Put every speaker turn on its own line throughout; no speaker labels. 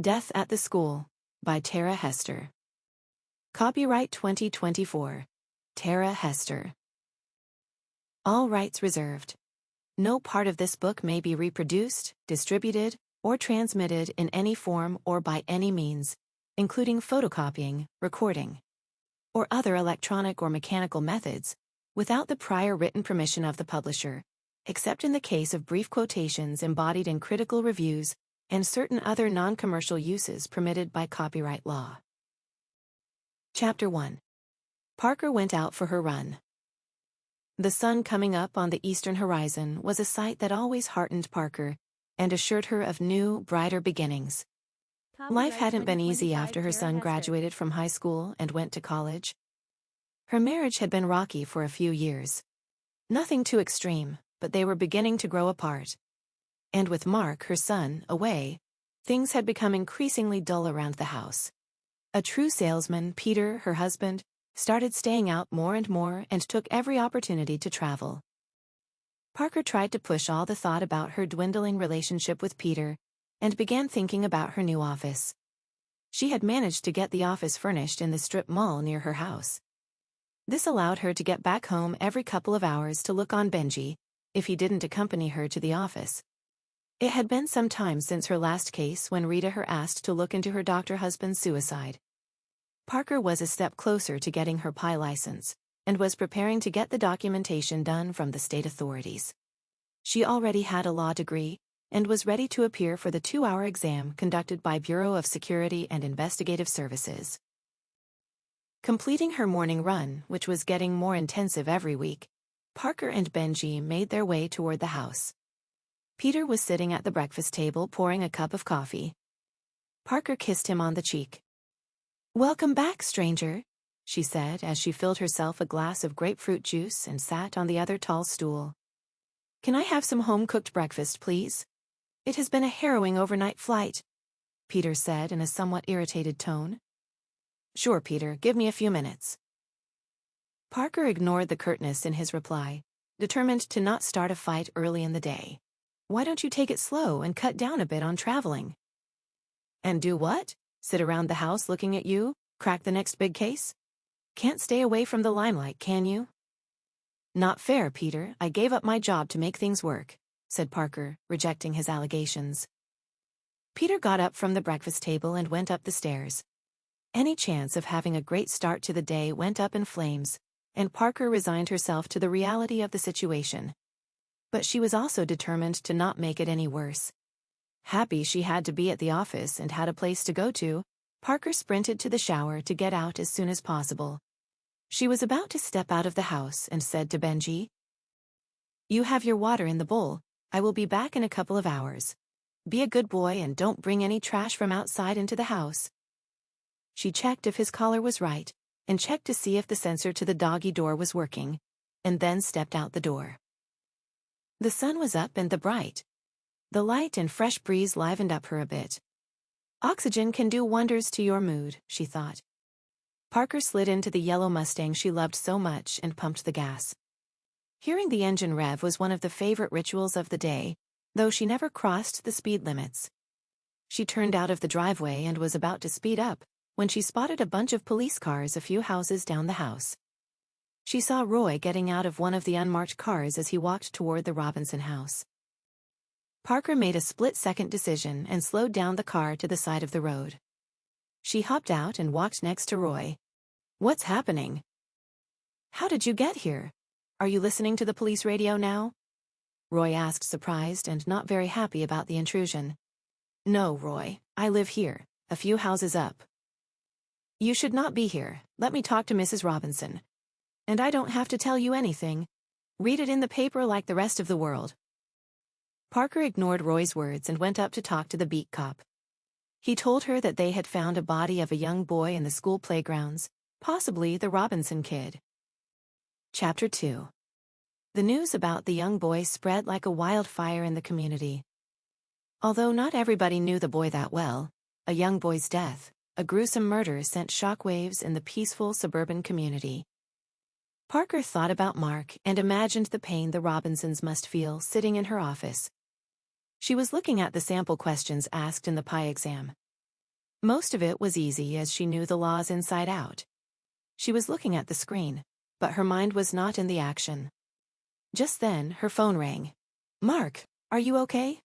Death at the School, by Tara Hester. Copyright 2024. Tara Hester. All rights reserved. No part of this book may be reproduced, distributed, or transmitted in any form or by any means, including photocopying, recording, or other electronic or mechanical methods, without the prior written permission of the publisher, except in the case of brief quotations embodied in critical reviews and certain other non-commercial uses permitted by copyright law. Chapter 1. Parker went out for her run. The sun coming up on the eastern horizon was a sight that always heartened Parker and assured her of new, brighter beginnings. Life hadn't been easy after her son graduated from high school and went to college. Her marriage had been rocky for a few years. Nothing too extreme, but they were beginning to grow apart. And with Mark, her son, away, things had become increasingly dull around the house. A true salesman, Peter, her husband, started staying out more and took every opportunity to travel. Parker tried to push all the thought about her dwindling relationship with Peter and began thinking about her new office. She had managed to get the office furnished in the strip mall near her house. This allowed her to get back home every couple of hours to look on Benji, if he didn't accompany her to the office. It had been some time since her last case when Rita her asked to look into her doctor husband's suicide. Parker was a step closer to getting her PI license, and was preparing to get the documentation done from the state authorities. She already had a law degree, and was ready to appear for the 2-hour exam conducted by Bureau of Security and Investigative Services. Completing her morning run, which was getting more intensive every week, Parker and Benji made their way toward the house. Peter was sitting at the breakfast table pouring a cup of coffee. Parker kissed him on the cheek. "Welcome back, stranger," she said as she filled herself a glass of grapefruit juice and sat on the other tall stool. "Can I have some home-cooked breakfast, please? It has been a harrowing overnight flight," Peter said in a somewhat irritated tone. "Sure, Peter, give me a few minutes." Parker ignored the curtness in his reply, determined to not start a fight early in the day. "Why don't you take it slow and cut down a bit on traveling?" "And do what? Sit around the house looking at you, crack the next big case? Can't stay away from the limelight, can you?" "Not fair, Peter. I gave up my job to make things work," said Parker, rejecting his allegations. Peter got up from the breakfast table and went up the stairs. Any chance of having a great start to the day went up in flames, and Parker resigned herself to the reality of the situation. But she was also determined to not make it any worse. Happy she had to be at the office and had a place to go to, Parker sprinted to the shower to get out as soon as possible. She was about to step out of the house and said to Benji, "You have your water in the bowl. I will be back in a couple of hours. Be a good boy and don't bring any trash from outside into the house." She checked if his collar was right, and checked to see if the sensor to the doggy door was working, and then stepped out the door. The sun was up and bright. The light and fresh breeze livened up her a bit. Oxygen can do wonders to your mood, she thought. Parker slid into the yellow Mustang she loved so much and pumped the gas. Hearing the engine rev was one of the favorite rituals of the day, though she never crossed the speed limits. She turned out of the driveway and was about to speed up when she spotted a bunch of police cars a few houses down the house. She saw Roy getting out of one of the unmarked cars as he walked toward the Robinson house. Parker made a split-second decision and slowed down the car to the side of the road. She hopped out and walked next to Roy. "What's happening?" "How did you get here? Are you listening to the police radio now?" Roy asked, surprised and not very happy about the intrusion. "No, Roy, I live here, a few houses up." "You should not be here. Let me talk to Mrs. Robinson. And I don't have to tell you anything. Read it in the paper like the rest of the world." Parker ignored Roy's words and went up to talk to the beat cop. He told her that they had found a body of a young boy in the school playgrounds, possibly the Robinson kid. Chapter 2. The news about the young boy spread like a wildfire in the community. Although not everybody knew the boy that well, a young boy's death, a gruesome murder, sent shockwaves in the peaceful suburban community. Parker thought about Mark and imagined the pain the Robinsons must feel sitting in her office. She was looking at the sample questions asked in the PI exam. Most of it was easy as she knew the laws inside out. She was looking at the screen, but her mind was not in the action. Just then, her phone rang. "Mark, are you okay?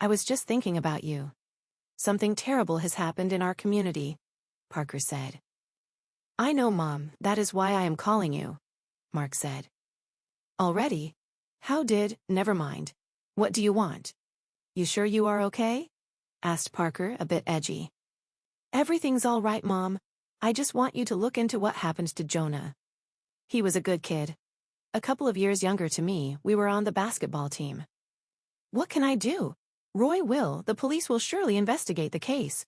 I was just thinking about you. Something terrible has happened in our community," Parker said. "I know, Mom, that is why I am calling you," Mark said. "Already? Never mind. What do you want? You sure you are okay?" asked Parker, a bit edgy. "Everything's all right, Mom. I just want you to look into what happened to Jonah. He was a good kid. A couple of years younger to me, we were on the basketball team." "What can I do? The police will surely investigate the case.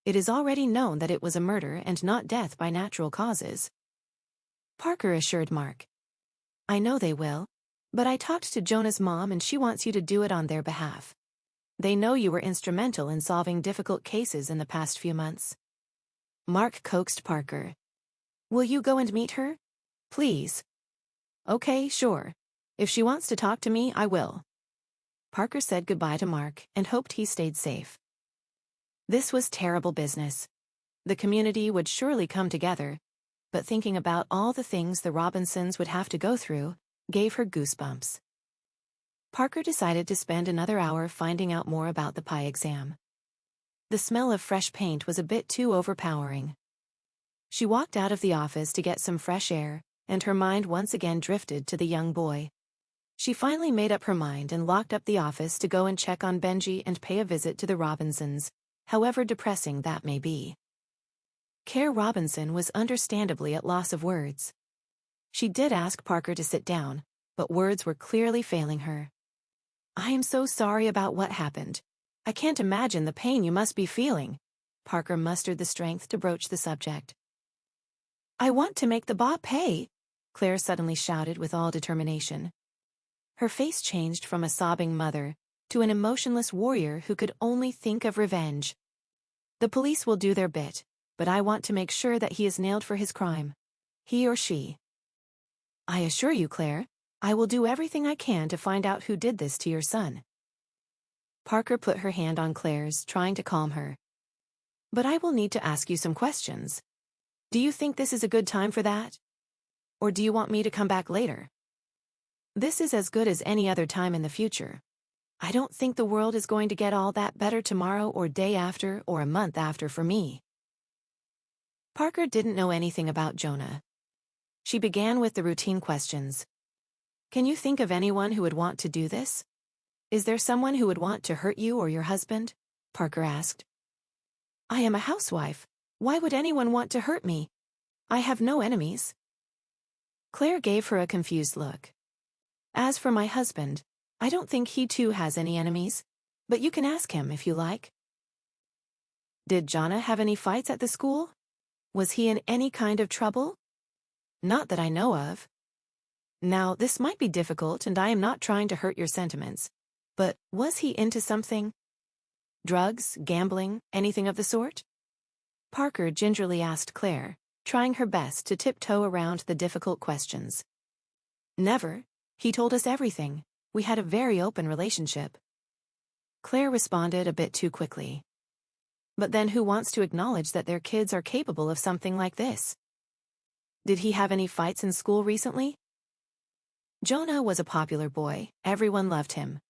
It is already known that it was a murder and not death by natural causes," Parker assured Mark. "I know they will, but I talked to Jonah's mom and she wants you to do it on their behalf. They know you were instrumental in solving difficult cases in the past few months." Mark coaxed Parker. "Will you go and meet her? Please." "Okay, sure. If she wants to talk to me, I will." Parker said goodbye to Mark and hoped he stayed safe. This was terrible business. The community would surely come together, but thinking about all the things the Robinsons would have to go through gave her goosebumps. Parker decided to spend another hour finding out more about the pie exam. The smell of fresh paint was a bit too overpowering. She walked out of the office to get some fresh air, and her mind once again drifted to the young boy. She finally made up her mind and locked up the office to go and check on Benji and pay a visit to the Robinsons, however depressing that may be. Care Robinson was understandably at loss of words. She did ask Parker to sit down, but words were clearly failing her. "I am so sorry about what happened. I can't imagine the pain you must be feeling," Parker mustered the strength to broach the subject. "I want to make the Bob pay," Claire suddenly shouted with all determination. Her face changed from a sobbing mother to an emotionless warrior who could only think of revenge. "The police will do their bit, but I want to make sure that he is nailed for his crime. He or she. I assure you, Claire, I will do everything I can to find out who did this to your son." Parker put her hand on Claire's, trying to calm her. "But I will need to ask you some questions. Do you think this is a good time for that? Or do you want me to come back later? This is as good as any other time in the future. I don't think the world is going to get all that better tomorrow or day after or a month after for me." Parker didn't know anything about Jonah. She began with the routine questions. "Can you think of anyone who would want to do this? Is there someone who would want to hurt you or your husband?" Parker asked. "I am a housewife. Why would anyone want to hurt me? I have no enemies." Claire gave her a confused look. "As for my husband, I don't think he too has any enemies, but you can ask him if you like." "Did Jonah have any fights at the school? Was he in any kind of trouble?" "Not that I know of. Now, this might be difficult and I am not trying to hurt your sentiments, but was he into something? Drugs, gambling, anything of the sort?" Parker gingerly asked Claire, trying her best to tiptoe around the difficult questions. "Never. He told us everything. We had a very open relationship." Claire responded a bit too quickly. But then who wants to acknowledge that their kids are capable of something like this? "Did he have any fights in school recently?" Jonah was a popular boy. Everyone loved him.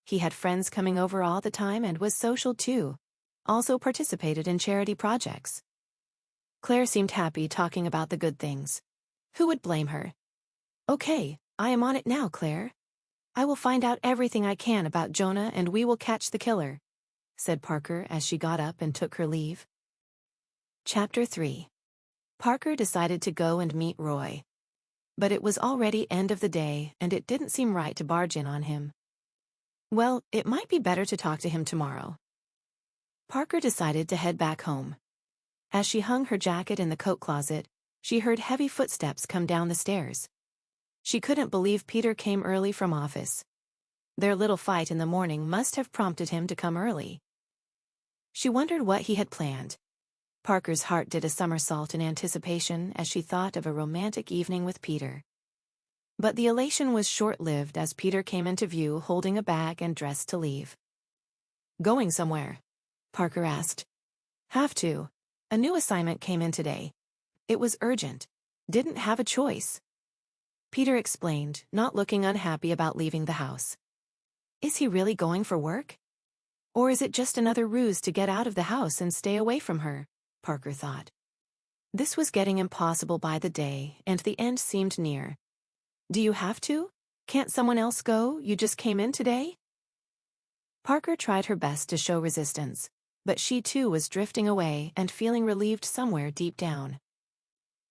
He had friends coming over all the time and was social too. Also participated in charity projects. Claire seemed happy talking about the good things. Who would blame her? "Okay, I am on it now, Claire. I will find out everything I can about Jonah and we will catch the killer," said Parker as she got up and took her leave. Chapter 3. Parker decided to go and meet Roy. But it was already end of the day and it didn't seem right to barge in on him. Well, it might be better to talk to him tomorrow. Parker decided to head back home. As she hung her jacket in the coat closet, she heard heavy footsteps come down the stairs. She couldn't believe Peter came early from office. Their little fight in the morning must have prompted him to come early. She wondered what he had planned. Parker's heart did a somersault in anticipation as she thought of a romantic evening with Peter. But the elation was short-lived as Peter came into view holding a bag and dressed to leave. "Going somewhere?" Parker asked. Have to. A new assignment came in today. It was urgent. Didn't have a choice. Peter explained, not looking unhappy about leaving the house. Is he really going for work? Or is it just another ruse to get out of the house and stay away from her? Parker thought. This was getting impossible by the day, and the end seemed near. Do you have to? Can't someone else go? You just came in today? Parker tried her best to show resistance, but she too was drifting away and feeling relieved somewhere deep down.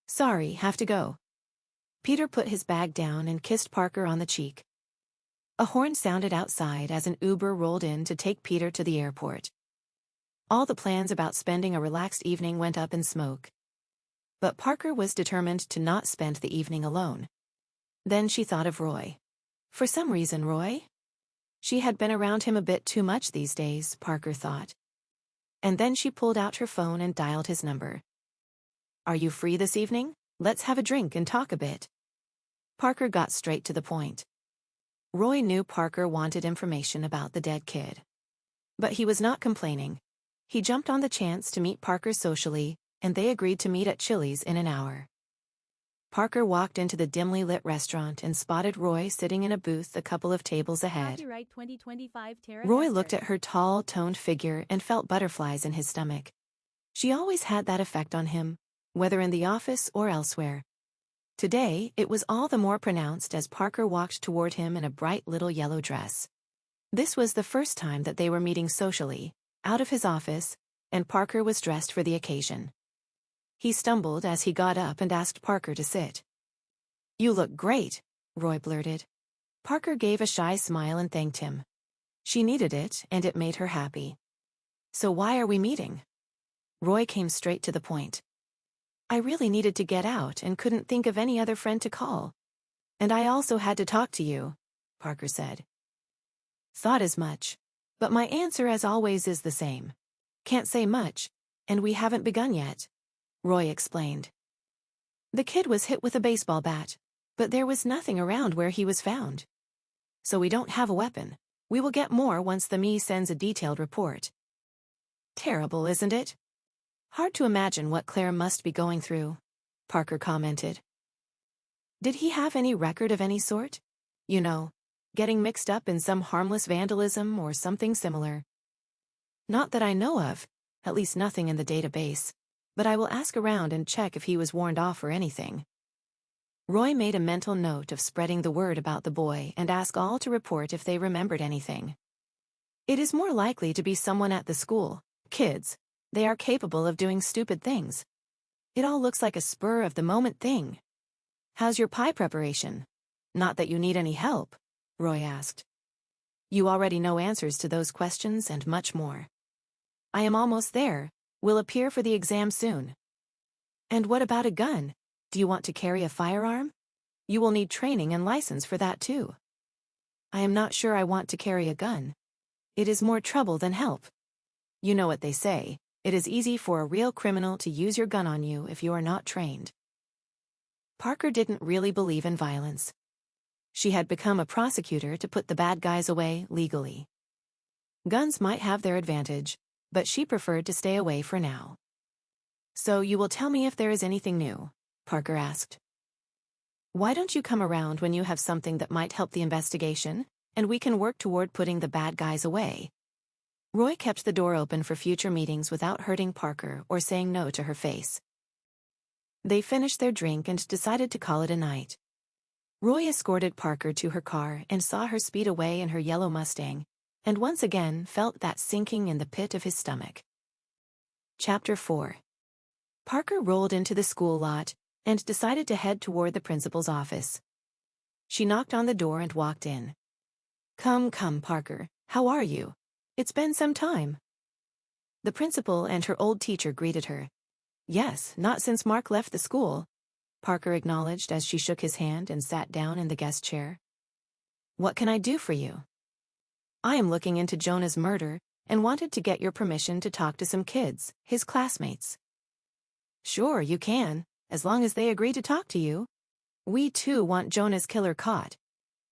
Sorry, have to go. Peter put his bag down and kissed Parker on the cheek. A horn sounded outside as an Uber rolled in to take Peter to the airport. All the plans about spending a relaxed evening went up in smoke. But Parker was determined to not spend the evening alone. Then she thought of Roy. For some reason, Roy? She had been around him a bit too much these days, Parker thought. And then she pulled out her phone and dialed his number. Are you free this evening? Let's have a drink and talk a bit. Parker got straight to the point. Roy knew Parker wanted information about the dead kid. But he was not complaining. He jumped on the chance to meet Parker socially, and they agreed to meet at Chili's in an hour. Parker walked into the dimly lit restaurant and spotted Roy sitting in a booth a couple of tables ahead.
Copyright 2025 Tara
Roy
Hester.
looked at her tall, toned figure and felt butterflies in his stomach. She always had that effect on him, whether in the office or elsewhere. Today, it was all the more pronounced as Parker walked toward him in a bright little yellow dress. This was the first time that they were meeting socially, out of his office, and Parker was dressed for the occasion. He stumbled as he got up and asked Parker to sit. You look great, Roy blurted. Parker gave a shy smile and thanked him. She needed it, and it made her happy. So why are we meeting? Roy came straight to the point. I really needed to get out and couldn't think of any other friend to call. And I also had to talk to you, Parker said. Thought as much. But my answer as always is the same. Can't say much, and we haven't begun yet, Roy explained. The kid was hit with a baseball bat, but there was nothing around where he was found. So we don't have a weapon. We will get more once the ME sends a detailed report. Terrible, isn't it? Hard to imagine what Claire must be going through, Parker commented. Did he have any record of any sort? You know, getting mixed up in some harmless vandalism or something similar. Not that I know of, at least nothing in the database, but I will ask around and check if he was warned off or anything. Roy made a mental note of spreading the word about the boy and asked all to report if they remembered anything. It is more likely to be someone at the school. Kids. They are capable of doing stupid things. It all looks like a spur-of-the-moment thing. How's your pie preparation? Not that you need any help, Roy asked. You already know answers to those questions and much more. I am almost there. Will appear for the exam soon. And what about a gun? Do you want to carry a firearm? You will need training and license for that too. I am not sure I want to carry a gun. It is more trouble than help. You know what they say. It is easy for a real criminal to use your gun on you if you are not trained. Parker didn't really believe in violence. She had become a prosecutor to put the bad guys away legally. Guns might have their advantage, but she preferred to stay away for now. So you will tell me if there is anything new, Parker asked. Why don't you come around when you have something that might help the investigation, and we can work toward putting the bad guys away? Roy kept the door open for future meetings without hurting Parker or saying no to her face. They finished their drink and decided to call it a night. Roy escorted Parker to her car and saw her speed away in her yellow Mustang, and once again felt that sinking in the pit of his stomach. Chapter 4. Parker rolled into the school lot and decided to head toward the principal's office. She knocked on the door and walked in. Come, Parker, how are you? It's been some time. The principal and her old teacher greeted her. Yes, not since Mark left the school, Parker acknowledged as she shook his hand and sat down in the guest chair. What can I do for you? I am looking into Jonah's murder and wanted to get your permission to talk to some kids, his classmates. Sure, you can, as long as they agree to talk to you. We too want Jonah's killer caught.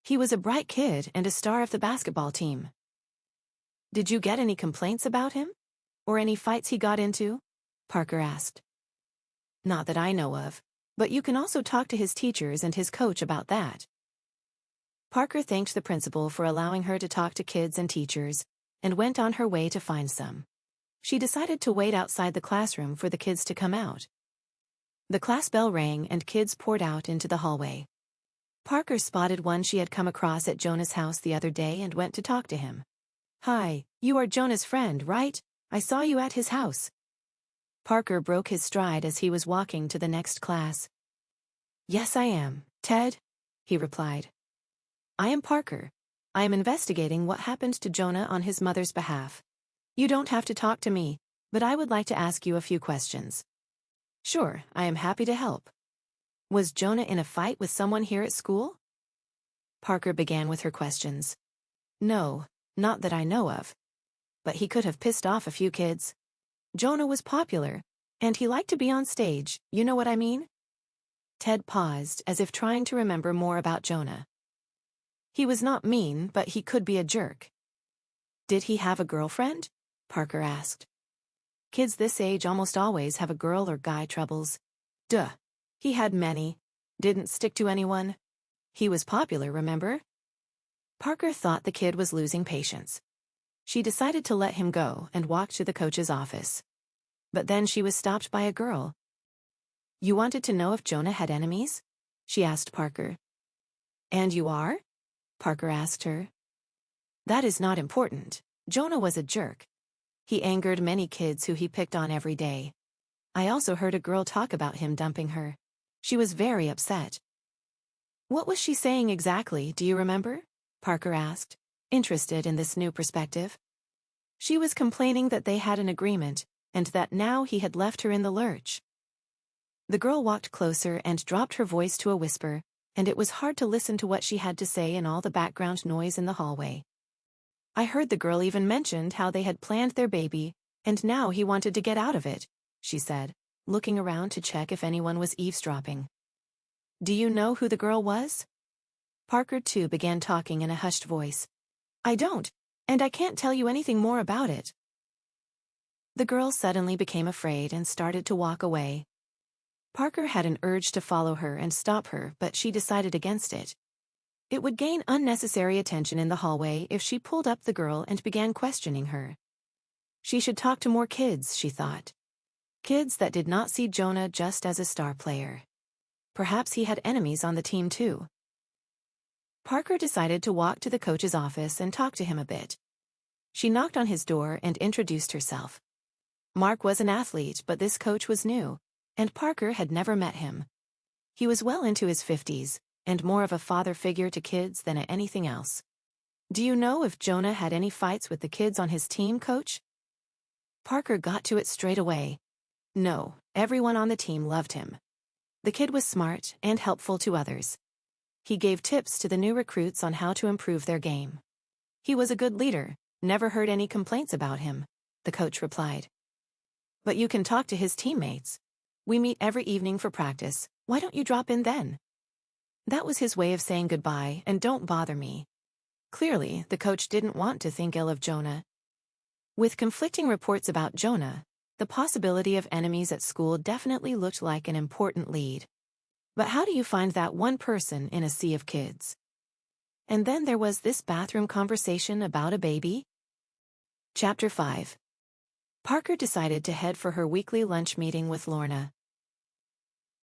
He was a bright kid and a star of the basketball team. Did you get any complaints about him? Or any fights he got into? Parker asked. Not that I know of, but you can also talk to his teachers and his coach about that. Parker thanked the principal for allowing her to talk to kids and teachers, and went on her way to find some. She decided to wait outside the classroom for the kids to come out. The class bell rang and kids poured out into the hallway. Parker spotted one she had come across at Jonah's house the other day and went to talk to him. Hi, you are Jonah's friend, right? I saw you at his house. Parker broke his stride as he was walking to the next class. Yes, I am, Ted, he replied. I am Parker. I am investigating what happened to Jonah on his mother's behalf. You don't have to talk to me, but I would like to ask you a few questions. Sure, I am happy to help. Was Jonah in a fight with someone here at school? Parker began with her questions. No, not that I know of. But he could have pissed off a few kids. Jonah was popular, and he liked to be on stage, you know what I mean? Ted paused, as if trying to remember more about Jonah. He was not mean, but he could be a jerk. Did he have a girlfriend? Parker asked. Kids this age almost always have a girl or guy troubles. Duh. He had many. Didn't stick to anyone. He was popular, remember? Parker thought the kid was losing patience. She decided to let him go and walked to the coach's office. But then she was stopped by a girl. You wanted to know if Jonah had enemies? She asked Parker. And you are? Parker asked her. That is not important. Jonah was a jerk. He angered many kids who he picked on every day. I also heard a girl talk about him dumping her. She was very upset. What was she saying exactly, do you remember? Parker asked, interested in this new perspective. She was complaining that they had an agreement, and that now he had left her in the lurch. The girl walked closer and dropped her voice to a whisper, and it was hard to listen to what she had to say in all the background noise in the hallway. I heard the girl even mentioned how they had planned their baby, and now he wanted to get out of it, she said, looking around to check if anyone was eavesdropping. Do you know who the girl was? Parker too began talking in a hushed voice. I don't, and I can't tell you anything more about it. The girl suddenly became afraid and started to walk away. Parker had an urge to follow her and stop her, but she decided against it. It would gain unnecessary attention in the hallway if she pulled up the girl and began questioning her. She should talk to more kids, she thought. Kids that did not see Jonah just as a star player. Perhaps he had enemies on the team too. Parker decided to walk to the coach's office and talk to him a bit. She knocked on his door and introduced herself. Mark was an athlete, but this coach was new, and Parker had never met him. He was well into his 50s, and more of a father figure to kids than anything else. Do you know if Jonah had any fights with the kids on his team, coach? Parker got to it straight away. No, everyone on the team loved him. The kid was smart and helpful to others. He gave tips to the new recruits on how to improve their game. He was a good leader, never heard any complaints about him, the coach replied. But you can talk to his teammates. We meet every evening for practice, why don't you drop in then? That was his way of saying goodbye and don't bother me. Clearly, the coach didn't want to think ill of Jonah. With conflicting reports about Jonah, the possibility of enemies at school definitely looked like an important lead. But how do you find that one person in a sea of kids? And then there was this bathroom conversation about a baby. Chapter 5. Parker decided to head for her weekly lunch meeting with Lorna.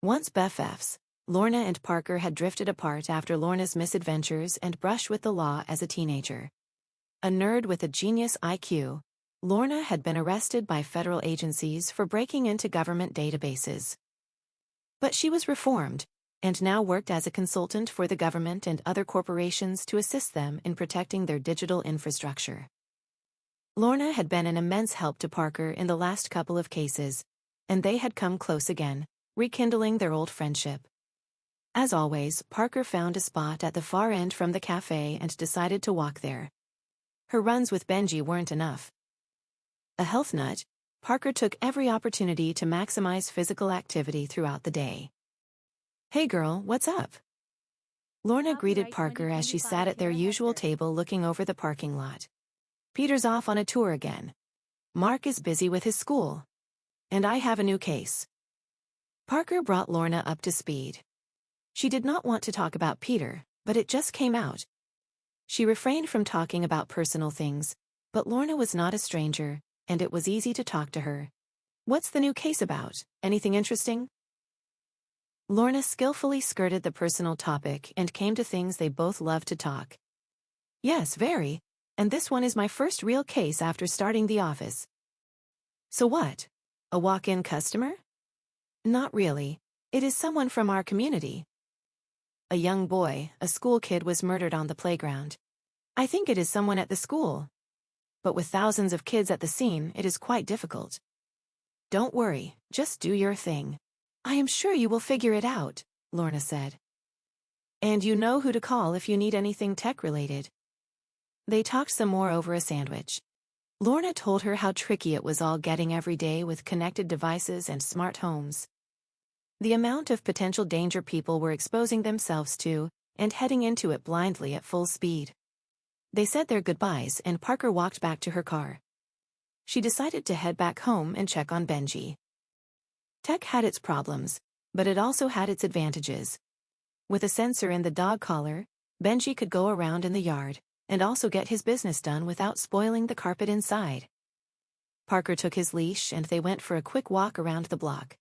Once BFFs, Lorna and Parker had drifted apart after Lorna's misadventures and brush with the law as a teenager. A nerd with a genius IQ, Lorna had been arrested by federal agencies for breaking into government databases. But she was reformed, and now worked as a consultant for the government and other corporations to assist them in protecting their digital infrastructure. Lorna had been an immense help to Parker in the last couple of cases, and they had come close again, rekindling their old friendship. As always, Parker found a spot at the far end from the cafe and decided to walk there. Her runs with Benji weren't enough. A health nut, Parker took every opportunity to maximize physical activity throughout the day. Hey girl, what's up? Lorna greeted Parker as she sat at their usual table looking over the parking lot. Peter's off on a tour again. Mark is busy with his school. And I have a new case. Parker brought Lorna up to speed. She did not want to talk about Peter, but it just came out. She refrained from talking about personal things, but Lorna was not a stranger, and it was easy to talk to her. What's the new case about? Anything interesting? Lorna skillfully skirted the personal topic and came to things they both loved to talk. Yes, very. And this one is my first real case after starting the office. So what? A walk-in customer? Not really. It is someone from our community. A young boy, a school kid, was murdered on the playground. I think it is someone at the school. But with thousands of kids at the scene, it is quite difficult. Don't worry, just do your thing. I am sure you will figure it out, Lorna said. And you know who to call if you need anything tech-related. They talked some more over a sandwich. Lorna told her how tricky it was all getting every day with connected devices and smart homes. The amount of potential danger people were exposing themselves to, and heading into it blindly at full speed. They said their goodbyes and Parker walked back to her car. She decided to head back home and check on Benji. Tech had its problems, but it also had its advantages. With a sensor in the dog collar, Benji could go around in the yard, and also get his business done without spoiling the carpet inside. Parker took his leash and they went for a quick walk around the block.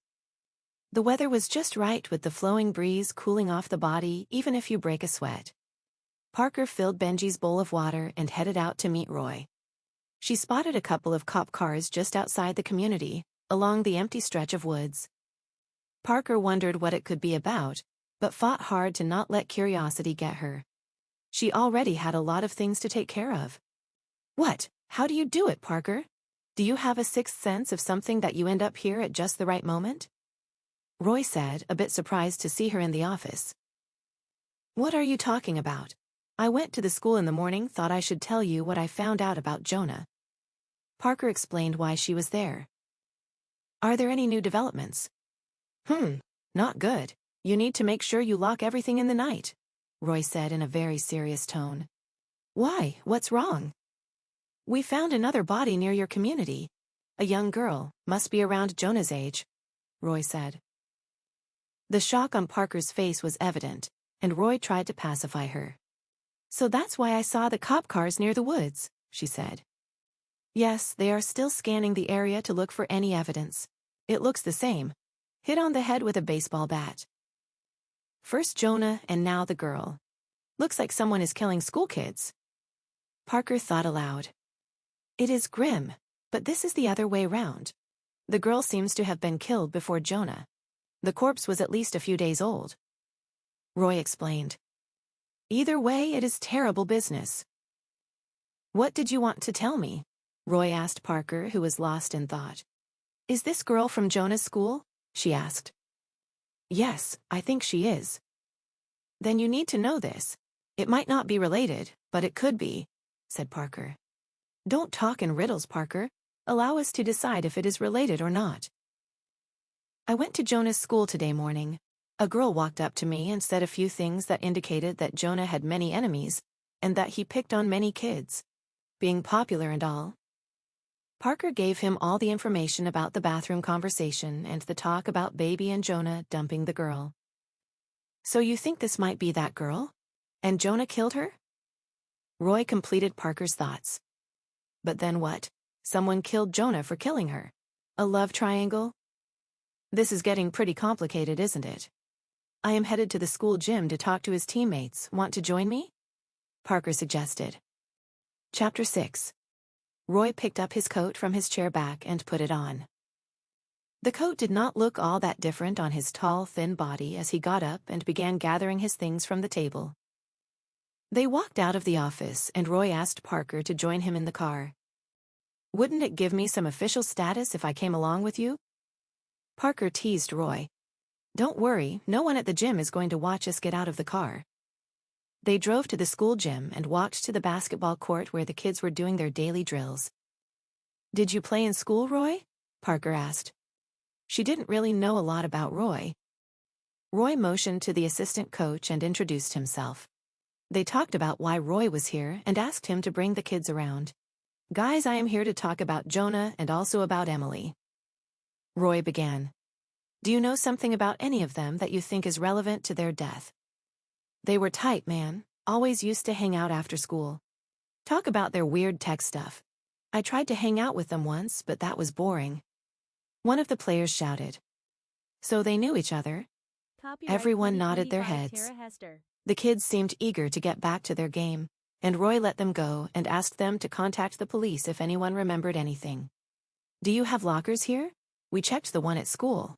The weather was just right with the flowing breeze cooling off the body even if you break a sweat. Parker filled Benji's bowl of water and headed out to meet Roy. She spotted a couple of cop cars just outside the community, along the empty stretch of woods. Parker wondered what it could be about, but fought hard to not let curiosity get her. She already had a lot of things to take care of. What? How do you do it, Parker? Do you have a sixth sense of something that you end up here at just the right moment? Roy said, a bit surprised to see her in the office. What are you talking about? I went to the school in the morning, thought I should tell you what I found out about Jonah. Parker explained why she was there. Are there any new developments? Not good. You need to make sure you lock everything in the night, Roy said in a very serious tone. Why? What's wrong? We found another body near your community. A young girl, must be around Jonah's age, Roy said. The shock on Parker's face was evident, and Roy tried to pacify her. So that's why I saw the cop cars near the woods, she said. Yes, they are still scanning the area to look for any evidence. It looks the same. Hit on the head with a baseball bat. First Jonah and now the girl. Looks like someone is killing school kids. Parker thought aloud. It is grim, but this is the other way round. The girl seems to have been killed before Jonah. The corpse was at least a few days old. Roy explained. Either way, it is terrible business. What did you want to tell me? Roy asked Parker, who was lost in thought. Is this girl from Jonah's school? She asked. Yes, I think she is. Then you need to know this. It might not be related, but it could be, said Parker. Don't talk in riddles, Parker. Allow us to decide if it is related or not. I went to Jonah's school today morning. A girl walked up to me and said a few things that indicated that Jonah had many enemies, and that he picked on many kids. Being popular and all. Parker gave him all the information about the bathroom conversation and the talk about Baby and Jonah dumping the girl. So you think this might be that girl? And Jonah killed her? Roy completed Parker's thoughts. But then what? Someone killed Jonah for killing her. A love triangle? This is getting pretty complicated, isn't it? I am headed to the school gym to talk to his teammates. Want to join me? Parker suggested. Chapter 6. Roy picked up his coat from his chair back and put it on. The coat did not look all that different on his tall, thin body as he got up and began gathering his things from the table. They walked out of the office and Roy asked Parker to join him in the car. Wouldn't it give me some official status if I came along with you? Parker teased Roy. Don't worry, no one at the gym is going to watch us get out of the car. They drove to the school gym and walked to the basketball court where the kids were doing their daily drills. Did you play in school, Roy? Parker asked. She didn't really know a lot about Roy. Roy motioned to the assistant coach and introduced himself. They talked about why Roy was here and asked him to bring the kids around. Guys, I am here to talk about Jonah and also about Emily. Roy began. Do you know something about any of them that you think is relevant to their death? They were tight, man, always used to hang out after school. Talk about their weird tech stuff. I tried to hang out with them once, but that was boring. One of the players shouted. So they knew each other?
Copyright
Everyone nodded their
2025
heads.
Tara Hester.
The kids seemed eager to get back to their game, and Roy let them go and asked them to contact the police if anyone remembered anything. Do you have lockers here? We checked the one at school.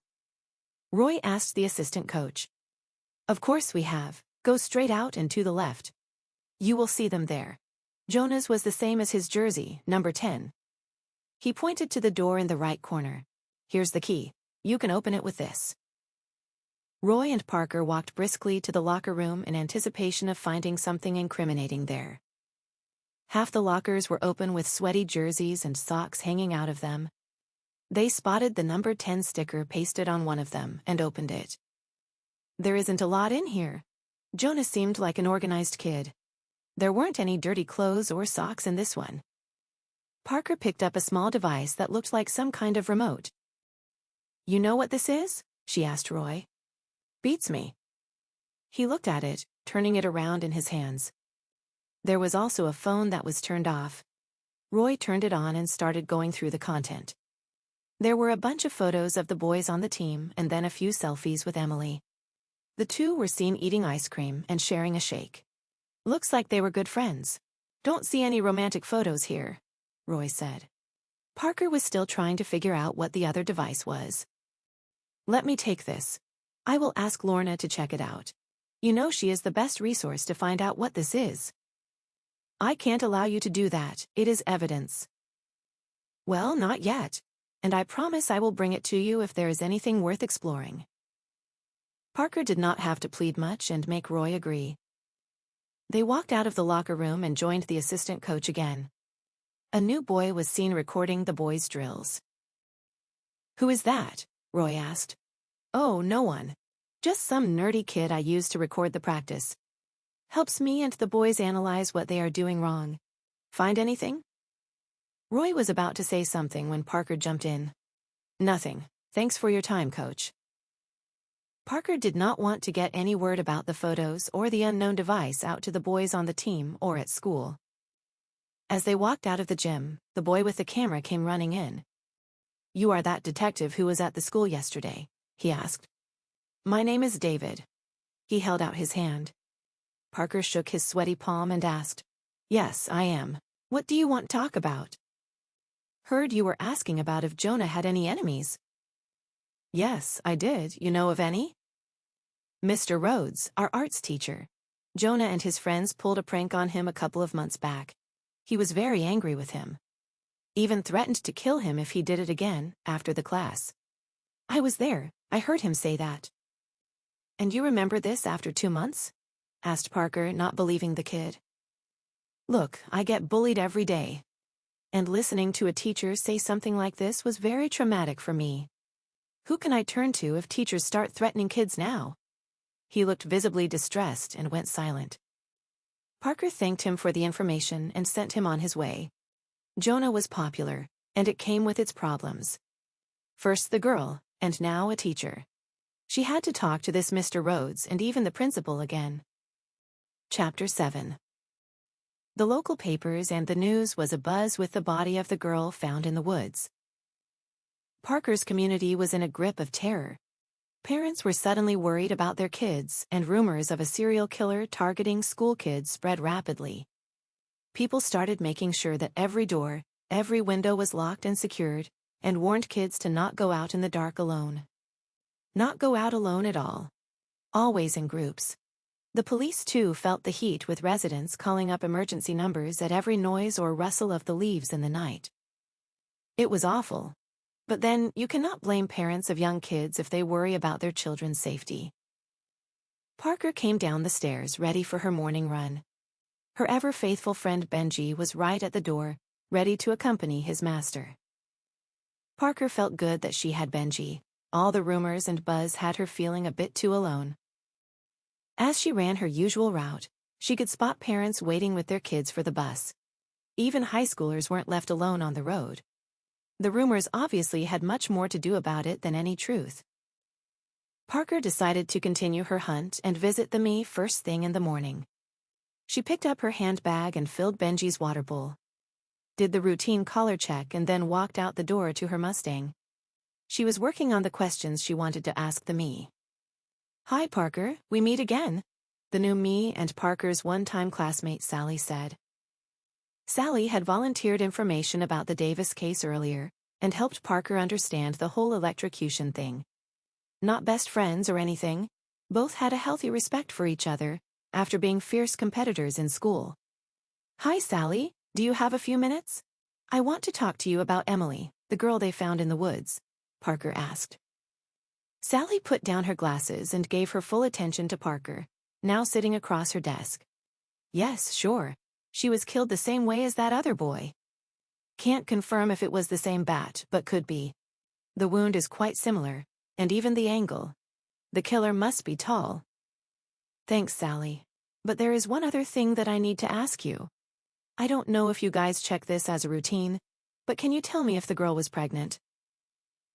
Roy asked the assistant coach. Of course we have. Go straight out and to the left. You will see them there. Jonah's was the same as his jersey, number 10. He pointed to the door in the right corner. Here's the key. You can open it with this. Roy and Parker walked briskly to the locker room in anticipation of finding something incriminating there. Half the lockers were open with sweaty jerseys and socks hanging out of them. They spotted the number 10 sticker pasted on one of them and opened it. There isn't a lot in here. Jonah seemed like an organized kid. There weren't any dirty clothes or socks in this one. Parker picked up a small device that looked like some kind of remote. You know what this is? She asked Roy. Beats me. He looked at it, turning it around in his hands. There was also a phone that was turned off. Roy turned it on and started going through the content. There were a bunch of photos of the boys on the team and then a few selfies with Emily. The two were seen eating ice cream and sharing a shake. Looks like they were good friends. Don't see any romantic photos here, Roy said. Parker was still trying to figure out what the other device was. Let me take this. I will ask Lorna to check it out. You know she is the best resource to find out what this is. I can't allow you to do that, it is evidence. Well, not yet. And I promise I will bring it to you if there is anything worth exploring. Parker did not have to plead much and make Roy agree. They walked out of the locker room and joined the assistant coach again. A new boy was seen recording the boys' drills. Who is that? Roy asked. Oh, no one. Just some nerdy kid I use to record the practice. Helps me and the boys analyze what they are doing wrong. Find anything? Roy was about to say something when Parker jumped in. Nothing. Thanks for your time, coach. Parker did not want to get any word about the photos or the unknown device out to the boys on the team or at school. As they walked out of the gym, the boy with the camera came running in. You are that detective who was at the school yesterday? He asked. My name is David. He held out his hand. Parker shook his sweaty palm and asked, Yes, I am. What do you want to talk about? Heard you were asking about if Jonah had any enemies. Yes, I did. You know of any? Mr. Rhodes, our arts teacher. Jonah and his friends pulled a prank on him a couple of months back. He was very angry with him. Even threatened to kill him if he did it again, after the class. I was there. I heard him say that. And you remember this after 2 months? Asked Parker, not believing the kid. Look, I get bullied every day. And listening to a teacher say something like this was very traumatic for me. Who can I turn to if teachers start threatening kids now? He looked visibly distressed and went silent. Parker thanked him for the information and sent him on his way. Jonah was popular, and it came with its problems. First the girl, and now a teacher. She had to talk to this Mr. Rhodes and even the principal again. Chapter 7. The local papers and the news was abuzz with the body of the girl found in the woods. Parker's community was in a grip of terror. Parents were suddenly worried about their kids, and rumors of a serial killer targeting school kids spread rapidly. People started making sure that every door, every window was locked and secured, and warned kids to not go out in the dark alone. Not go out alone at all. Always in groups. The police, too, felt the heat with residents calling up emergency numbers at every noise or rustle of the leaves in the night. It was awful. But then, you cannot blame parents of young kids if they worry about their children's safety. Parker came down the stairs, ready for her morning run. Her ever-faithful friend Benji was right at the door, ready to accompany his master. Parker felt good that she had Benji. All the rumors and buzz had her feeling a bit too alone. As she ran her usual route, she could spot parents waiting with their kids for the bus. Even high schoolers weren't left alone on the road. The rumors obviously had much more to do about it than any truth. Parker decided to continue her hunt and visit the Me first thing in the morning. She picked up her handbag and filled Benji's water bowl, did the routine collar check, and then walked out the door to her Mustang. She was working on the questions she wanted to ask the Me. "Hi, Parker, we meet again," the new Me and Parker's one-time classmate Sally said. Sally had volunteered information about the Davis case earlier and helped Parker understand the whole electrocution thing. Not best friends or anything, both had a healthy respect for each other after being fierce competitors in school. "Hi, Sally, do you have a few minutes? I want to talk to you about Emily, the girl they found in the woods," Parker asked. Sally put down her glasses and gave her full attention to Parker, now sitting across her desk. "Yes, sure. She was killed the same way as that other boy. Can't confirm if it was the same bat, but could be. The wound is quite similar, and even the angle. The killer must be tall." "Thanks, Sally. But there is one other thing that I need to ask you. I don't know if you guys check this as a routine, but can you tell me if the girl was pregnant?"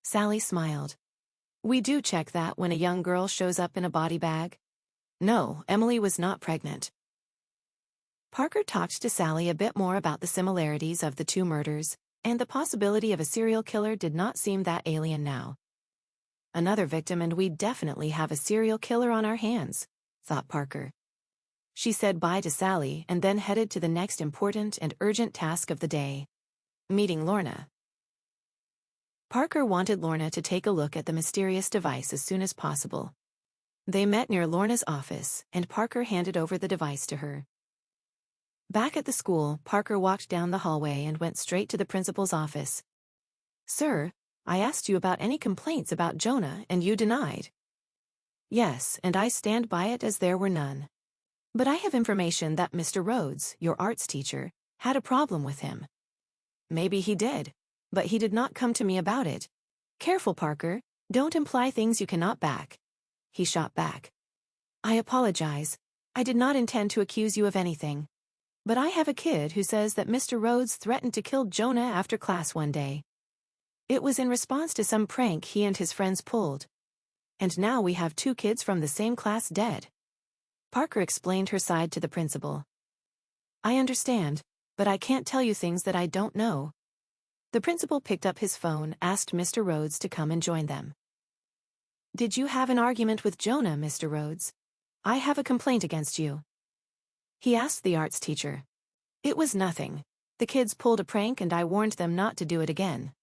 Sally smiled. "We do check that when a young girl shows up in a body bag. No, Emily was not pregnant." Parker talked to Sally a bit more about the similarities of the two murders, and the possibility of a serial killer did not seem that alien now. Another victim, and we definitely have a serial killer on our hands, thought Parker. She said bye to Sally and then headed to the next important and urgent task of the day: meeting Lorna. Parker wanted Lorna to take a look at the mysterious device as soon as possible. They met near Lorna's office, and Parker handed over the device to her. Back at the school, Parker walked down the hallway and went straight to the principal's office. "Sir, I asked you about any complaints about Jonah and you denied." "Yes, and I stand by it as there were none. But I have information that Mr. Rhodes, your arts teacher, had a problem with him." "Maybe he did, but he did not come to me about it." "Careful, Parker, don't imply things you cannot back," he shot back. "I apologize. I did not intend to accuse you of anything. But I have a kid who says that Mr. Rhodes threatened to kill Jonah after class one day. It was in response to some prank he and his friends pulled. And now we have 2 kids from the same class dead." Parker explained her side to the principal. "I understand, but I can't tell you things that I don't know." The principal picked up his phone, asked Mr. Rhodes to come and join them. "Did you have an argument with Jonah, Mr. Rhodes? I have a complaint against you," he asked the arts teacher. "It was nothing. The kids pulled a prank and I warned them not to do it again,"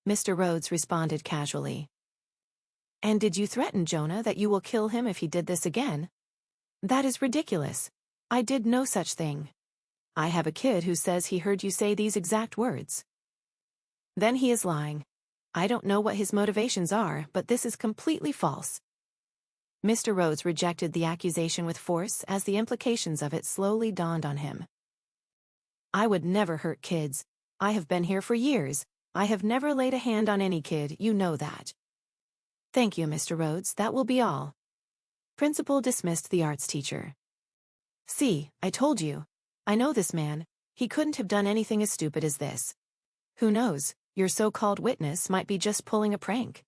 Mr. Rhodes responded casually. "And did you threaten Jonah that you will kill him if he did this again?" "That is ridiculous. I did no such thing. I have a kid who says he heard you say these exact words." "Then he is lying. I don't know what his motivations are, but this is completely false." Mr. Rhodes rejected the accusation with force as the implications of it slowly dawned on him. "I would never hurt kids. I have been here for years. I have never laid a hand on any kid, you know that." "Thank you, Mr. Rhodes, that will be all." Principal dismissed the arts teacher. "See, I told you. I know this man. He couldn't have done anything as stupid as this. Who knows, your so-called witness might be just pulling a prank."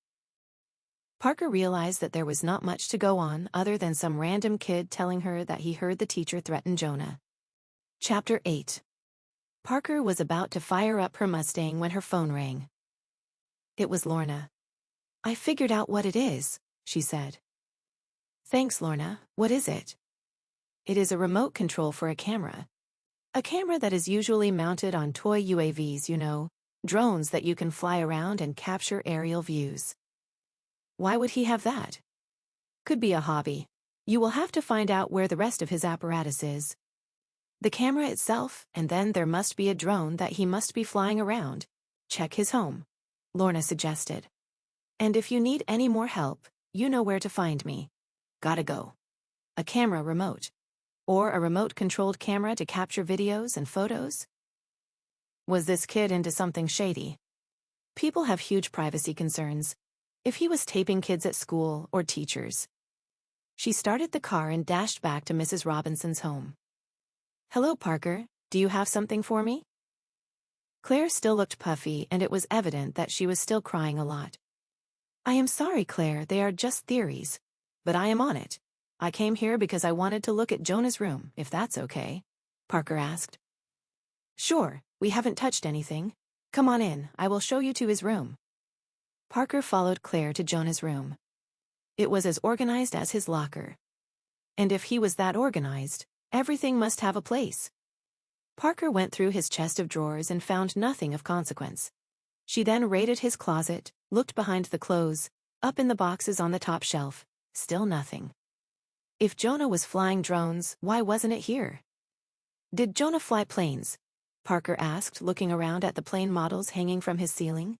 Parker realized that there was not much to go on other than some random kid telling her that he heard the teacher threaten Jonah. Chapter 8. Parker was about to fire up her Mustang when her phone rang. It was Lorna. "I figured out what it is," she said. "Thanks, Lorna. What is it?" "It is a remote control for a camera. A camera that is usually mounted on toy UAVs, you know, drones that you can fly around and capture aerial views." "Why would he have that?" "Could be a hobby. You will have to find out where the rest of his apparatus is. The camera itself, and then there must be a drone that he must be flying around. Check his home," Lorna suggested. "And if you need any more help, you know where to find me. Gotta go." A camera remote. Or a remote-controlled camera to capture videos and photos? Was this kid into something shady? People have huge privacy concerns. If he was taping kids at school or teachers. She started the car and dashed back to Mrs. Robinson's home. "Hello, Parker. Do you have something for me?" Claire still looked puffy, and it was evident that she was still crying a lot. I am sorry, Claire, they are just theories. But I am on it. I came here because I wanted to look at Jonah's room, if that's okay, Parker asked. Sure, we haven't touched anything. Come on in, I will show you to his room. Parker followed Claire to Jonah's room. It was as organized as his locker. And if he was that organized, everything must have a place. Parker went through his chest of drawers and found nothing of consequence. She then raided his closet, looked behind the clothes, up in the boxes on the top shelf, still nothing. If Jonah was flying drones, why wasn't it here? Did Jonah fly planes? Parker asked, looking around at the plane models hanging from his ceiling.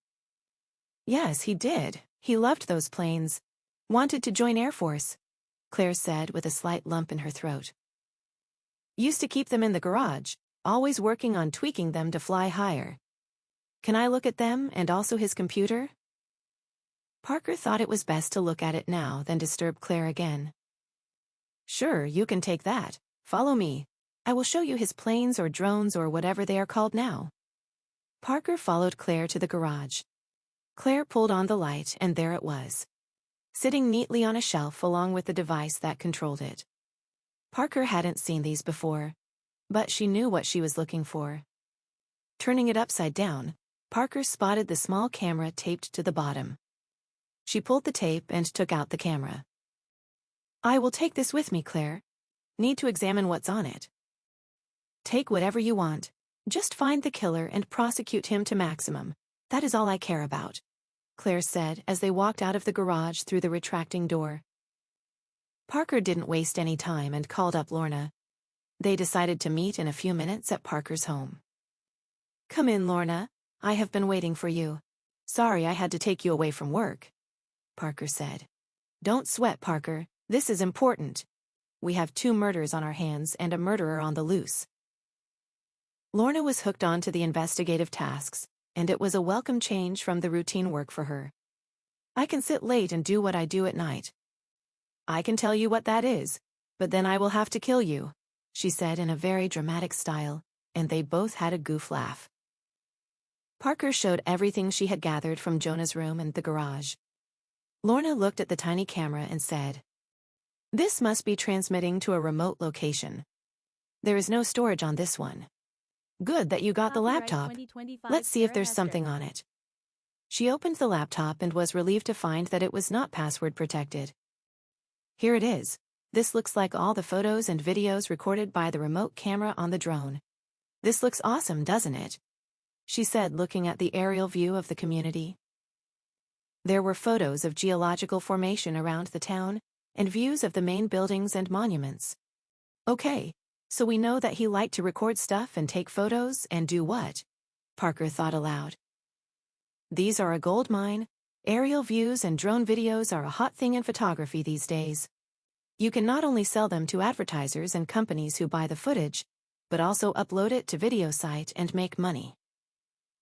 Yes, he did. He loved those planes. Wanted to join Air Force, Claire said with a slight lump in her throat. Used to keep them in the garage, always working on tweaking them to fly higher. Can I look at them and also his computer? Parker thought it was best to look at it now than disturb Claire again. Sure, you can take that. Follow me. I will show you his planes or drones or whatever they are called now. Parker followed Claire to the garage. Claire pulled on the light, and there it was, sitting neatly on a shelf along with the device that controlled it. Parker hadn't seen these before, but she knew what she was looking for. Turning it upside down, Parker spotted the small camera taped to the bottom. She pulled the tape and took out the camera. I will take this with me, Claire. Need to examine what's on it. Take whatever you want. Just find the killer and prosecute him to maximum. That is all I care about, Claire said as they walked out of the garage through the retracting door. Parker didn't waste any time and called up Lorna. They decided to meet in a few minutes at Parker's home. Come in, Lorna. I have been waiting for you. Sorry I had to take you away from work, Parker said. Don't sweat, Parker. This is important. We have 2 murders on our hands and a murderer on the loose. Lorna was hooked on to the investigative tasks, and it was a welcome change from the routine work for her. I can sit late and do what I do at night. I can tell you what that is, but then I will have to kill you, she said in a very dramatic style, and they both had a goof laugh. Parker showed everything she had gathered from Jonah's room and the garage. Lorna looked at the tiny camera and said, This must be transmitting to a remote location. There is no storage on this one. Good that you got the laptop. Let's see if there's something on it. She opened the laptop and was relieved to find that it was not password protected. Here it is. This looks like all the photos and videos recorded by the remote camera on the drone. This looks awesome, doesn't it? She said, looking at the aerial view of the community. There were photos of geological formation around the town and views of the main buildings and monuments. Okay, so we know that he liked to record stuff and take photos and do what? Parker thought aloud. These are a gold mine. Aerial views and drone videos are a hot thing in photography these days. You can not only sell them to advertisers and companies who buy the footage, but also upload it to video site and make money.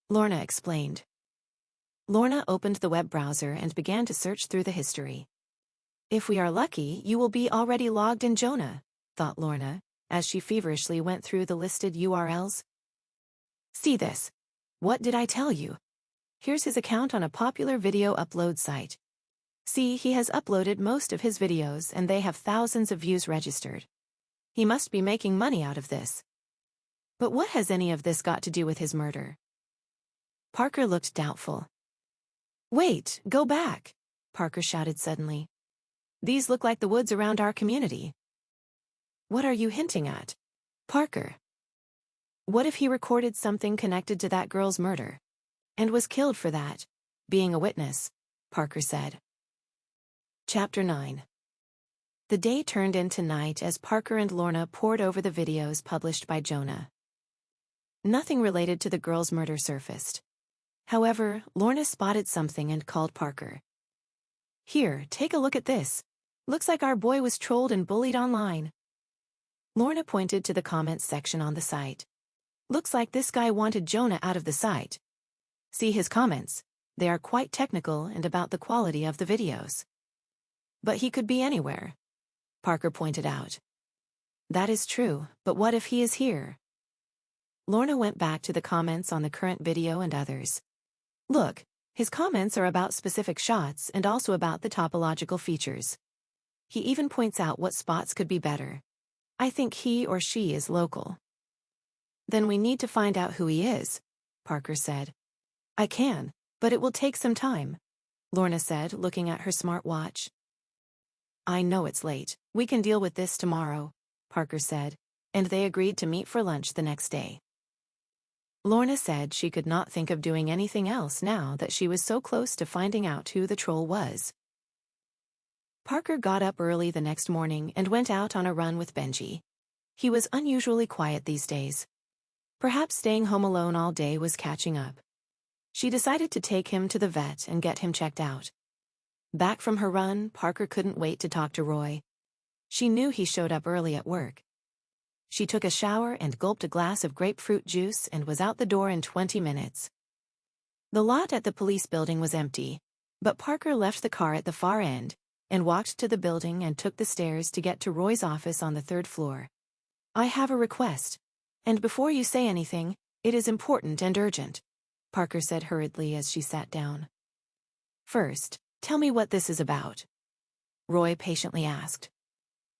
Lorna explained. Lorna opened the web browser and began to search through the history. If we are lucky, you will be already logged in Jonah, thought Lorna, as she feverishly went through the listed URLs. See this. What did I tell you? Here's his account on a popular video upload site. See, he has uploaded most of his videos and they have thousands of views registered. He must be making money out of this. But what has any of this got to do with his murder? Parker looked doubtful. Wait, go back, Parker shouted suddenly. These look like the woods around our community. What are you hinting at, Parker? What if he recorded something connected to that girl's murder and was killed for that, being a witness? Parker said. Chapter 9. The day turned into night as Parker and Lorna pored over the videos published by Jonah. Nothing related to the girl's murder surfaced. However, Lorna spotted something and called Parker. Here, take a look at this. Looks like our boy was trolled and bullied online. Lorna pointed to the comments section on the site. Looks like this guy wanted Jonah out of the site. See his comments. They are quite technical and about the quality of the videos. But he could be anywhere, Parker pointed out. That is true, but what if he is here? Lorna went back to the comments on the current video and others. Look, his comments are about specific shots and also about the topological features. He even points out what spots could be better. I think he or she is local. Then we need to find out who he is, Parker said. I can, but it will take some time, Lorna said, looking at her smartwatch. I know it's late. We can deal with this tomorrow, Parker said, and they agreed to meet for lunch the next day. Lorna said she could not think of doing anything else now that she was so close to finding out who the troll was. Parker got up early the next morning and went out on a run with Benji. He was unusually quiet these days. Perhaps staying home alone all day was catching up. She decided to take him to the vet and get him checked out. Back from her run, Parker couldn't wait to talk to Roy. She knew he showed up early at work. She took a shower and gulped a glass of grapefruit juice and was out the door in 20 minutes. The lot at the police building was empty, but Parker left the car at the far end and walked to the building and took the stairs to get to Roy's office on the 3rd floor. I have a request, and before you say anything, it is important and urgent, Parker said hurriedly as she sat down. First, tell me what this is about, Roy patiently asked.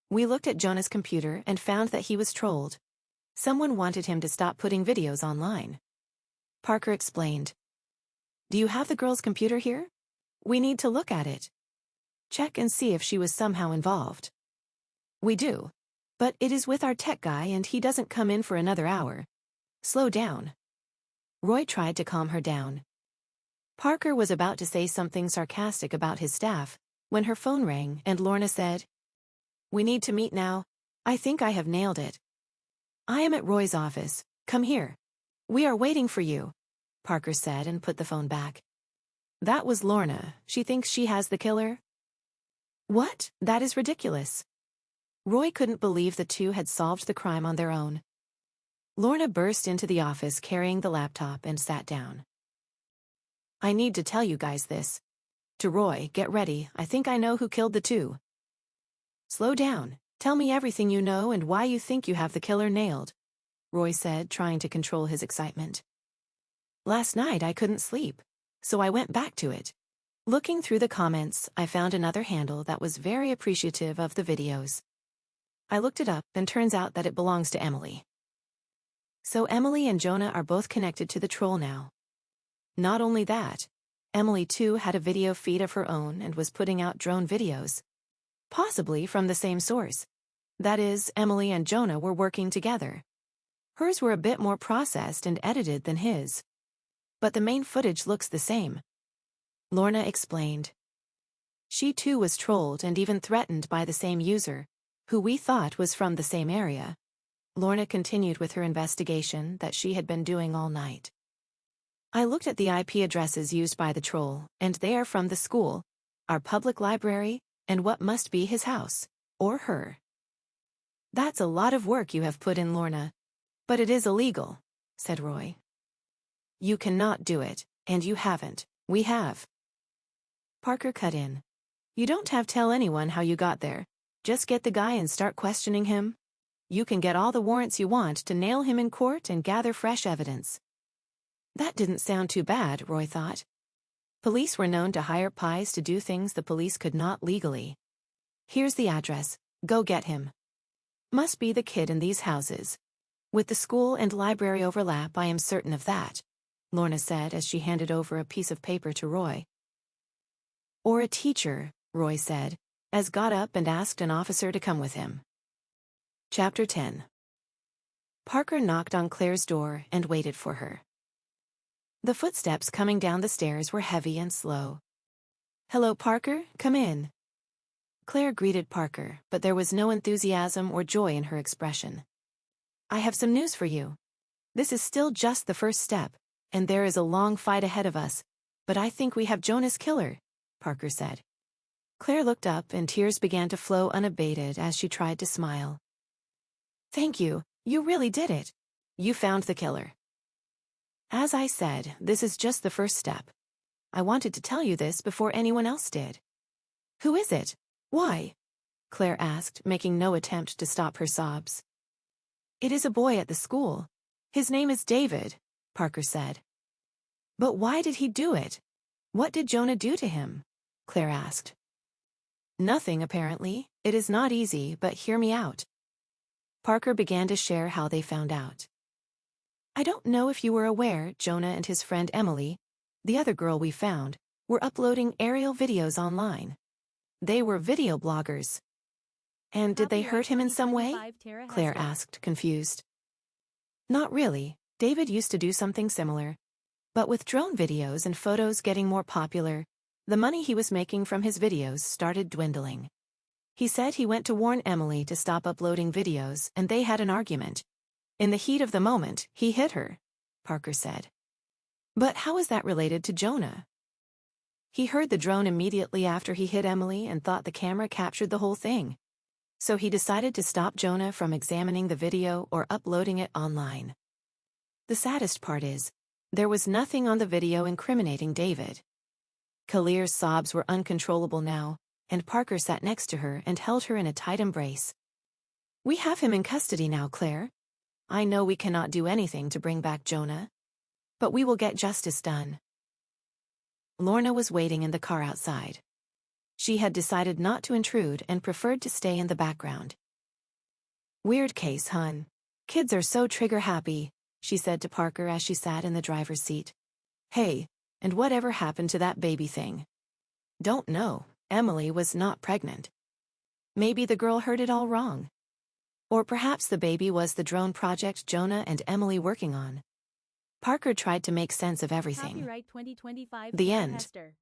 We looked at Jonah's computer and found that he was trolled. Someone wanted him to stop putting videos online. Parker explained. Do you have the girl's computer here? We need to look at it. Check and see if she was somehow involved. We do. But it is with our tech guy and he doesn't come in for another hour. Slow down. Roy tried to calm her down. Parker was about to say something sarcastic about his staff when her phone rang and Lorna said, We need to meet now. I think I have nailed it. I am at Roy's office. Come here. We are waiting for you, Parker said and put the phone back. That was Lorna. She thinks she has the killer? What? That is ridiculous. Roy couldn't believe the two had solved the crime on their own. Lorna burst into the office carrying the laptop and sat down. I need to tell you guys this. To Roy, get ready. I think I know who killed the two. Slow down. Tell me everything you know and why you think you have the killer nailed, Roy said, trying to control his excitement. Last night I couldn't sleep, so I went back to it. Looking through the comments, I found another handle that was very appreciative of the videos. I looked it up and turns out that it belongs to Emily. So Emily and Jonah are both connected to the troll now. Not only that, Emily too had a video feed of her own and was putting out drone videos. Possibly from the same source. That is, Emily and Jonah were working together. Hers were a bit more processed and edited than his. But the main footage looks the same. Lorna explained. She too was trolled and even threatened by the same user, who we thought was from the same area. Lorna continued with her investigation that she had been doing all night. I looked at the IP addresses used by the troll, and they are from the school, our public library, and what must be his house, or her. That's a lot of work you have put in, Lorna. But it is illegal, said Roy. You cannot do it, and you haven't. We have. Parker cut in. You don't have to tell anyone how you got there. Just get the guy and start questioning him. You can get all the warrants you want to nail him in court and gather fresh evidence. That didn't sound too bad, Roy thought. Police were known to hire pies to do things the police could not legally. Here's the address. Go get him. Must be the kid in these houses. With the school and library overlap, I am certain of that, Lorna said as she handed over a piece of paper to Roy. Or a teacher, Roy said, as got up and asked an officer to come with him. Chapter 10. Parker knocked on Claire's door and waited for her. The footsteps coming down the stairs were heavy and slow. Hello, Parker, come in. Claire greeted Parker, but there was no enthusiasm or joy in her expression. I have some news for you. This is still just the first step, and there is a long fight ahead of us, but I think we have Jonah's killer, Parker said. Claire looked up and tears began to flow unabated as she tried to smile. Thank you, you really did it. You found the killer. As I said, this is just the first step. I wanted to tell you this before anyone else did. Who is it? Why? Claire asked, making no attempt to stop her sobs. It is a boy at the school. His name is David, Parker said. But why did he do it? What did Jonah do to him? Claire asked. Nothing, apparently. It is not easy, but hear me out. Parker began to share how they found out. I don't know if you were aware, Jonah and his friend Emily, the other girl we found, were uploading aerial videos online. They were video bloggers. And did they hurt him in some way? Claire asked, confused. Not really. David used to do something similar. But with drone videos and photos getting more popular, the money he was making from his videos started dwindling. He said he went to warn Emily to stop uploading videos, and they had an argument. In the heat of the moment, he hit her, Parker said. But how is that related to Jonah? He heard the drone immediately after he hit Emily and thought the camera captured the whole thing. So he decided to stop Jonah from examining the video or uploading it online. The saddest part is, there was nothing on the video incriminating David. Khalir's sobs were uncontrollable now, and Parker sat next to her and held her in a tight embrace. We have him in custody now, Claire. I know we cannot do anything to bring back Jonah, but we will get justice done. Lorna was waiting in the car outside. She had decided not to intrude and preferred to stay in the background. Weird case, hun. Kids are so trigger-happy, she said to Parker as she sat in the driver's seat. Hey, and whatever happened to that baby thing? Don't know. Emily was not pregnant. Maybe the girl heard it all wrong. Or perhaps the baby was the drone project Jonah and Emily working on. Parker tried to make sense of everything.
Copyright 2025
The
Tara
end.
Hester.